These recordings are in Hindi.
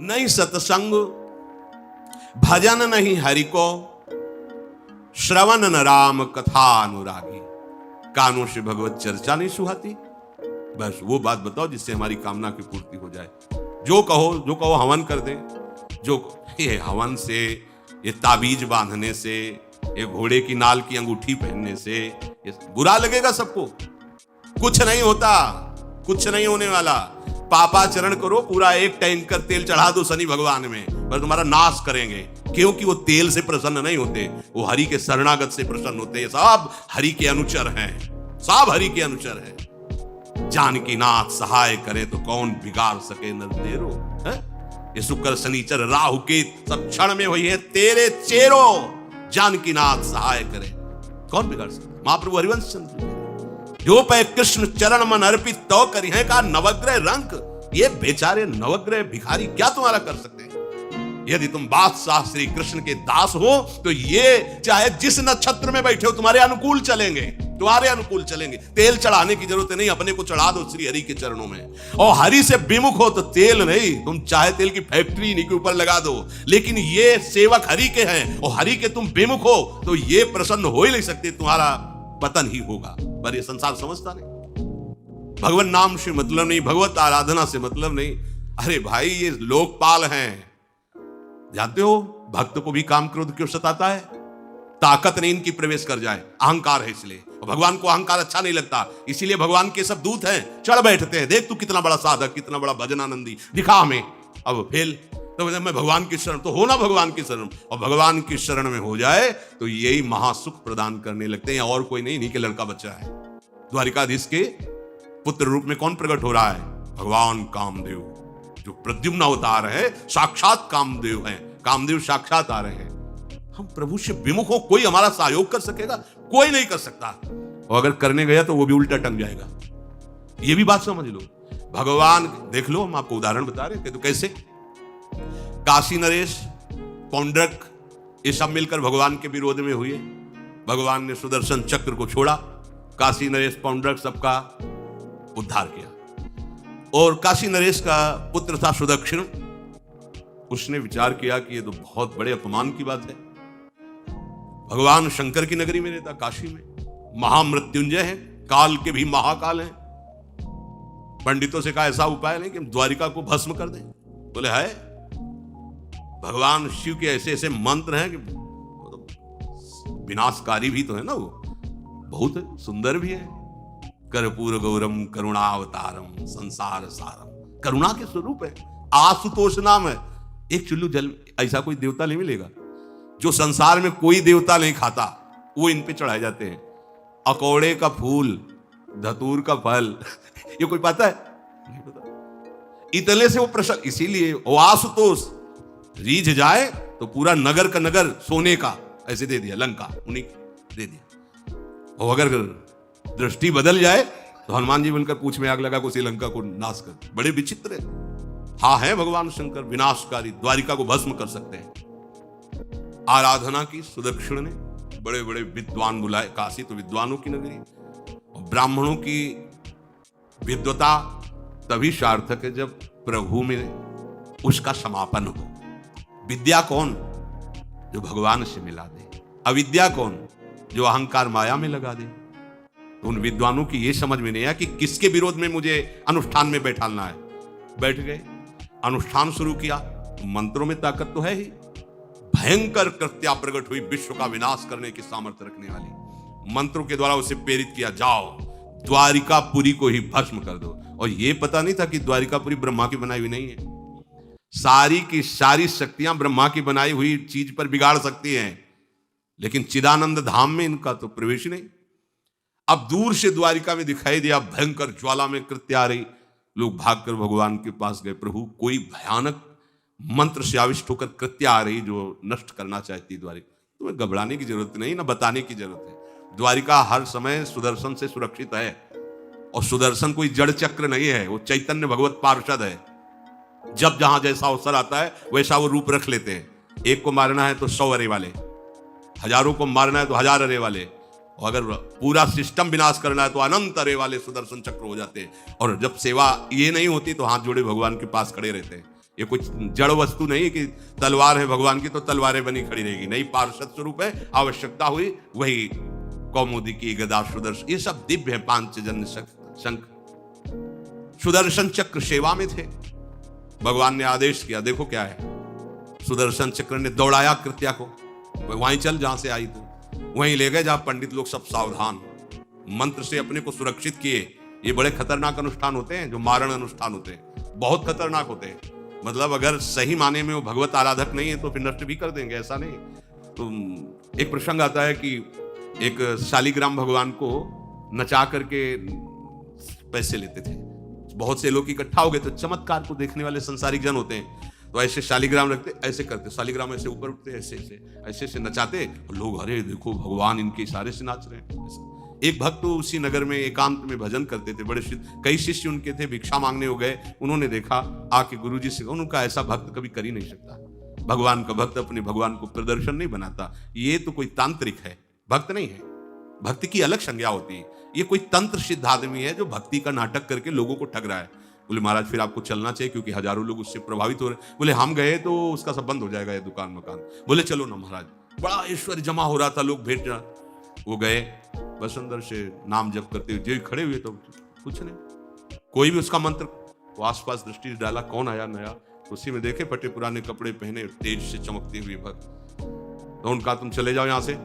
नहीं सत्संग, भजन नहीं हरि को, श्रवण न राम कथा अनुरागी। कानों से भगवत चर्चा नहीं सुहाती। बस वो बात बताओ जिससे हमारी कामना की पूर्ति हो जाए। जो कहो हवन कर दे। जो ये हवन से, ये ताबीज बांधने से, ये घोड़े की नाल की अंगूठी पहनने से ये बुरा लगेगा सबको। कुछ नहीं होता, कुछ नहीं होने वाला। पापाचरण करो, पूरा एक टैंकर तेल चढ़ा दो शनि भगवान में, पर तुम्हारा नाश करेंगे। क्योंकि वो तेल से प्रसन्न नहीं होते, वो हरि के शरणागत से प्रसन्न होते हैं। सब हरि के अनुचर हैं, सब हरि के अनुचर हैं। जानकी नाथ सहाय करे तो कौन बिगाड़ सके नर तेरो। ये शुक्र शनिचर राहु के सब क्षण में हुई है तेरे चेरो। जानकी नाथ सहाय करे कौन बिगाड़ सके। महाप्रभु हरिवंश चंद्र जो पे कृष्ण चरण मन अर्पित तो करी है का नवग्रह रंक। ये बेचारे नवग्रह भिखारी क्या तुम्हारा कर सकते हैं। यदि तुम बादशाह श्री कृष्ण के दास हो तो ये चाहे जिस नक्षत्र में बैठे हो तुम्हारे अनुकूल चलेंगे, तुम्हारे अनुकूल चलेंगे। तेल चढ़ाने की जरूरत नहीं, अपने को चढ़ा दो श्री हरि के चरणों में। और हरि से विमुख हो तो तेल नहीं, तुम चाहे तेल की फैक्ट्री इन्हीं के ऊपर लगा दो। लेकिन ये सेवक हरि के हैं और हरि के तुम विमुख हो तो ये प्रसन्न हो ही नहीं सकते, तुम्हारा पतन ही होगा। पर ये संसार समझता नहीं। भगवान नाम से मतलब नहीं, भगवत आराधना से मतलब नहीं। अरे भाई ये लोकपाल हैं, जानते हो भक्त को भी काम क्रोध क्यों सताता है। ताकत नहीं इनकी प्रवेश कर जाए, अहंकार है इसलिए। भगवान को अहंकार अच्छा नहीं लगता, इसीलिए भगवान के सब दूत हैं चढ़ बैठते हैं। देख तू कितना बड़ा साधक, कितना बड़ा भजनानंदी, दिखा हमें। अब फेल तो मैं भगवान की शरण तो हो ना, भगवान की शरण। और भगवान की शरण में हो जाए तो यही महासुख प्रदान करने लगते हैं। और कोई नहीं, इन्हीं के लड़का बच्चा है। द्वारिकाधीश के पुत्र रूप में कौन प्रकट हो रहा है। भगवान कामदेव, जो प्रद्युम्न अवतार है, साक्षात कामदेव हैं। कामदेव साक्षात आ रहे हैं। हम प्रभु से विमुख हो, कोई हमारा सहयोग कर सकेगा, कोई नहीं कर सकता। और अगर करने गया तो वो भी उल्टा टंग जाएगा। ये भी बात समझ लो। भगवान देख लो, हम आपको उदाहरण बता रहे हैं। तो कैसे काशी नरेश, पौंड्रक, ये सब मिलकर भगवान के विरोध में हुए। भगवान ने सुदर्शन चक्र को छोड़ा, काशी नरेश पौंड्रक सबका उद्धार किया। और काशी नरेश का पुत्र था सुदक्षिण। उसने विचार किया कि ये तो बहुत बड़े अपमान की बात है। भगवान शंकर की नगरी में रहता, काशी में महामृत्युंजय है, काल के भी महाकाल हैं। पंडितों से कहा ऐसा उपाय नहीं कि द्वारिका को भस्म कर दें। बोले है, भगवान शिव के ऐसे ऐसे मंत्र हैं कि विनाशकारी भी तो है ना, वो बहुत सुंदर भी है। कर्पूर गौरम करुणावतारम संसार सारम, करुणा के स्वरूप है। आशुतोष नाम है। एक चुल्लू जल ऐसा कोई देवता नहीं मिलेगा जो संसार में कोई देवता नहीं खाता, वो इन पे चढ़ाए जाते हैं। अकौड़े का फूल, धतूर का फल ये कोई पता है? नहीं पता। इतने से वो प्रसन्न, इसीलिए वो आशुतोष रीझ जाए तो पूरा नगर का नगर सोने का ऐसे दे दिया, लंका उन्हीं दे दिया। और अगर दृष्टि बदल जाए तो हनुमान जी बनकर पूछ में आग लगा को श्रीलंका को नाश कर। बड़े विचित्र है। हाँ है भगवान शंकर विनाशकारी, द्वारिका को भस्म कर सकते हैं। आराधना की सुदक्षिण ने, बड़े बड़े विद्वान बुलाए। काशी तो विद्वानों की नगरी, और ब्राह्मणों की विद्वता तभी सार्थक है जब प्रभु में उसका समापन हो। विद्या कौन? जो भगवान से मिला दे। अविद्या कौन? जो अहंकार माया में लगा दे। तो उन विद्वानों की यह समझ में नहीं आया कि किसके विरोध में मुझे अनुष्ठान में बैठाना है। बैठ गए, अनुष्ठान शुरू किया। तो मंत्रों में ताकत तो है ही। भयंकर कृत्या प्रकट हुई, विश्व का विनाश करने की सामर्थ्य रखने वाली। मंत्रों के द्वारा उसे प्रेरित किया, जाओ द्वारिकापुरी को ही भस्म कर दो। और यह पता नहीं था कि द्वारिकापुरी ब्रह्मा की बनाई हुई नहीं है। सारी की सारी शक्तियां ब्रह्मा की बनाई हुई चीज पर बिगाड़ सकती हैं, लेकिन चिदानंद धाम में इनका तो प्रवेश नहीं। अब दूर से द्वारिका में दिखाई दिया, भयंकर ज्वाला में कृत्य आ रही। लोग भागकर भगवान के पास गए, प्रभु कोई भयानक मंत्र से आविष्ट होकर कृत्य आ रही जो नष्ट करना चाहती द्वारिका। तुम्हें घबराने की जरूरत नहीं, ना बताने की जरूरत है। द्वारिका हर समय सुदर्शन से सुरक्षित है। और सुदर्शन कोई जड़ चक्र नहीं है, वो चैतन्य भगवत पार्षद है। जब जहां जैसा अवसर आता है वैसा वो रूप रख लेते हैं। एक को मारना है तो 100 अरे वाले, हजारों को मारना है तो 1000 अरे वाले, और अगर पूरा सिस्टम विनाश करना है तो अनंत अरे वाले सुदर्शन चक्र हो जाते हैं। और जब सेवा ये नहीं होती तो हाथ जोड़े भगवान के पास खड़े रहते हैं। ये कुछ जड़ वस्तु नहीं है कि तलवार है भगवान की तो तलवारें बनी खड़ी रहेगी, नहीं, पार्षद स्वरूप है। आवश्यकता हुई वही कौमुदी की गदा सुदर्शन, ये सब दिव्य है। पांचजन्य शंख सुदर्शन चक्र सेवा में थे। भगवान ने आदेश किया, देखो क्या है, सुदर्शन चक्र ने दौड़ाया कृत्या को, वहीं चल जहां से आई थी वहीं ले गए जहां पंडित लोग सब सावधान मंत्र से अपने को सुरक्षित किए। ये बड़े खतरनाक अनुष्ठान होते हैं, जो मारण अनुष्ठान होते हैं, बहुत खतरनाक होते हैं। मतलब अगर सही माने में वो भगवत आराधक नहीं है तो फिर नष्ट भी कर देंगे, ऐसा नहीं। तो एक प्रसंग आता है कि एक शालिग्राम भगवान को नचा करके पैसे लेते थे। बहुत से लोग इकट्ठा हो गए, तो चमत्कार को देखने वाले संसारिक जन होते हैं, तो ऐसे शालिग्राम रखते, ऐसे करते, शालिग्राम ऐसे ऊपर उठते, ऐसे ऐसे ऐसे ऐसे नचाते, और लोग अरे देखो भगवान इनके इशारे से नाच रहे हैं। एक भक्त तो उसी नगर में एकांत में भजन करते थे, बड़े कई शिष्य उनके थे, भिक्षा मांगने हो गए, उन्होंने देखा, आके गुरुजी से, उनका ऐसा भक्त कभी कर ही नहीं सकता। भगवान का भक्त अपने भगवान को प्रदर्शन नहीं बनाता, ये तो कोई तांत्रिक है, भक्त नहीं है। भक्ति की अलग संज्ञा होती है। ये कोई तंत्र सिद्ध आदमी है जो भक्ति का नाटक करके लोगों को ठग रहा है। बोले महाराज फिर आपको चलना चाहिए क्योंकि हजारों लोग उससे प्रभावित हो रहे। बोले हम गए तो उसका सब बंद हो जाएगा, ये दुकान मकान। बोले चलो ना महाराज, बड़ा ऐश्वर्य जमा हो रहा था, लोग भेंट रहा। वो गए, बस अंदर से नाम जप करते हुए जो खड़े हुए, तो कुछ नहीं, कोई भी उसका मंत्र। वो आसपास दृष्टि डाला, कौन आया नया, उसी में देखे फटे पुराने कपड़े पहने, तेज से चमकते हुए भक्त। तो उनका तुम चले जाओ यहाँ से।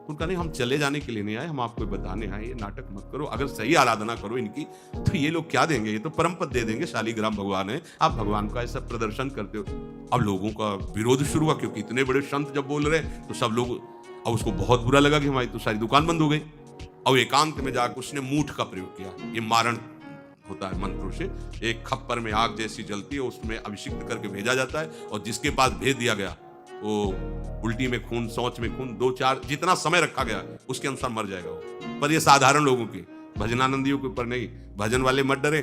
उनका नहीं, हम चले जाने के लिए नहीं आए, हम आपको बताने आए, ये नाटक मत करो, अगर सही आराधना करो इनकी तो ये लोग क्या देंगे, ये तो परम पद दे देंगे, शालिग्राम भगवान है, आप भगवान का ऐसा प्रदर्शन करते हो। अब लोगों का विरोध शुरू हुआ, क्योंकि इतने बड़े संत जब बोल रहे तो सब लोग, अब उसको बहुत बुरा लगा कि हमारी तो सारी दुकान बंद हो गई। और एकांत में जाकर उसने मूठ का प्रयोग किया, ये मारण होता है मंत्रों से। एक खप्पर में आग जैसी जलती है, उसमें अभिषिक्त करके भेजा जाता है, और जिसके पास भेज दिया गया वो उल्टी में खून, शौच में खून, 2-4 जितना समय रखा गया उसके अनुसार मर जाएगा वो। पर ये साधारण लोगों की, भजनानंदियों के ऊपर नहीं। भजन वाले मत डरे,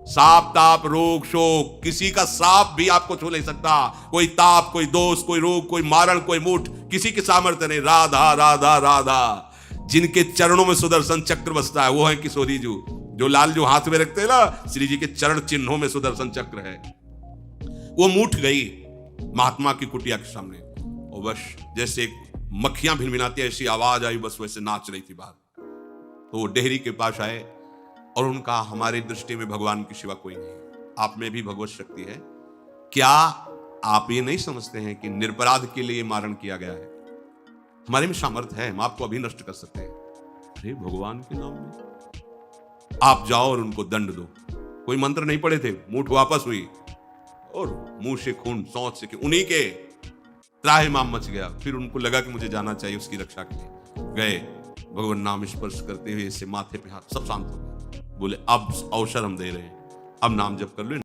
साप ताप रोग शोक, किसी का सांप भी आपको छू नहीं सकता। कोई ताप, कोई दोष, कोई रोग, कोई मारण, कोई मूठ, किसी की सामर्थ्य नहीं। राधा राधा राधा, जिनके चरणों में सुदर्शन चक्र बसता है वो है किशोरी जी, जो लाल जो हाथ में रखते हैं ना, श्री जी के चरण चिन्हों में सुदर्शन चक्र है। वो मूठ गई महात्मा की कुटिया के सामने, और बस जैसे मक्खियां भिनभिनाती ऐसी आवाज आई, बस वैसे नाच रही थी बाहर। तो वो डेहरी के पास आए और उनका, हमारी दृष्टि में भगवान की सिवा कोई नहीं, आप में भी भगवत शक्ति है, क्या आप ये नहीं समझते हैं कि निरपराध के लिए मारण किया गया है? हमारे में सामर्थ्य है, हम आपको अभी नष्ट कर सकते हैं। अरे भगवान के नाम में आप जाओ और उनको दंड दो। कोई मंत्र नहीं पड़े थे, मूठ वापस हुई और मुंह से खून, सोच से, उन्हीं के त्राहिमाम मच गया। फिर उनको लगा कि मुझे जाना चाहिए उसकी रक्षा के लिए, गए, भगवान नाम स्पर्श करते हुए इससे माथे पे हाथ, सब शांत हो गए। बोले अब अवसर हम दे रहे हैं, अब नाम जप कर लो।